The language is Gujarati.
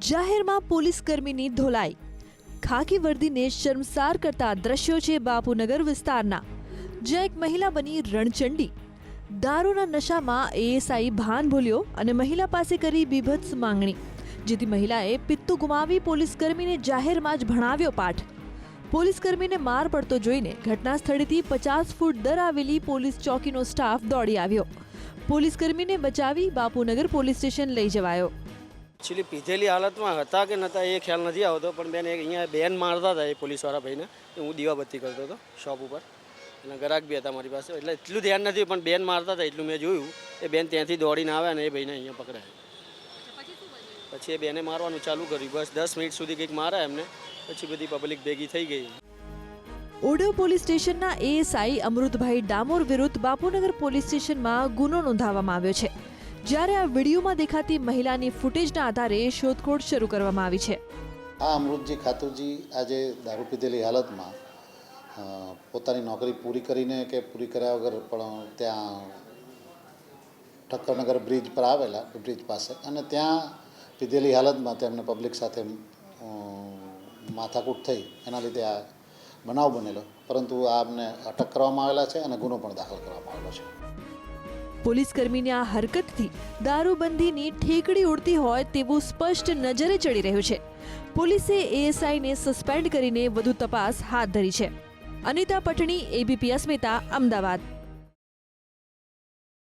જાહેરમાં પોલીસ કર્મીની ધોલાઈ, ખાકી વર્દીને શર્મસાર કરતા દ્રશ્યો છે બાપુનગર વિસ્તારના, જ્યાં એક મહિલા બની રણચંડી. દારૂના નશામાં એએસઆઈ ભાન ભૂલ્યો અને મહિલા પાસે કરી બીભત્સ માંગણી, જેથી મહિલાએ પિત્તું ગુમાવી પોલીસ કર્મીને જાહેરમાં જ ભણાવ્યો પાઠ. પોલીસ કર્મીને માર પડતો જોઈને ઘટના સ્થળેથી 50 ફૂટ દર આવેલી પોલીસ ચોકીનો સ્ટાફ દોડી આવ્યો. પોલીસ કર્મીને બચાવી બાપુનગર પોલીસ સ્ટેશન લઈ જવાયો. એકચ્યુઅલી પીધેલી હાલતમાં હતા કે નહોતા એ ખ્યાલ નથી આવતો, પણ બેન અહીંયા બેન મારતા હતા એ પોલીસવાળા ભાઈને. હું દીવાબત્તી કરતો હતો શોપ ઉપર, અને ગ્રાહક બી હતા મારી પાસે, એટલે એટલું ધ્યાન નથી, પણ બેન મારતા હતા એટલું મેં જોયું. એ બેન ત્યાંથી દોડીને આવે અને એ ભાઈને અહીંયા પકડાય. પછી એ બેને મારવાનું ચાલુ કર્યું. બસ 10 મિનિટ સુધી કંઈક મારા એમને, પછી બધી પબ્લિક ભેગી થઈ ગઈ. ઓઢવ પોલીસ સ્ટેશનના એએસઆઈ અમૃતભાઈ ડામોર વિરુદ્ધ બાપુનગર પોલીસ સ્ટેશનમાં ગુનો નોંધાવવામાં આવ્યો છે, જ્યારે આ વિડીયોમાં દેખાતી મહિલાની ફૂટેજના આધારે શોધખોળ શરૂ કરવામાં આવી છે. આ અમૃતજી ખાતુજી આજે દારૂ પીધેલી હાલતમાં પોતાની નોકરી પૂરી કરીને કે પૂરી કર્યા વગર પણ ત્યાં ઠક્કરનગર બ્રિજ પર આવેલા, બ્રિજ પાસે, અને ત્યાં પીધેલી હાલતમાં તેમને પબ્લિક સાથે માથાકૂટ થઈ, એના લીધે આ બનાવ બનેલો. પરંતુ આમને અટક કરવામાં આવેલા છે અને ગુનો પણ દાખલ કરવામાં આવેલો છે. પોલીસ કર્મીની આ હરકતથી દારૂબંધીની ઠેકડી ઉડતી હોય તેવું સ્પષ્ટ નજરે ચડી રહ્યું છે. પોલીસે એએસઆઈને સસ્પેન્ડ કરીને વધુ તપાસ હાથ ધરી છે. અનિતા પટણી, એબીપી અસ્મિતા, અમદાવાદ.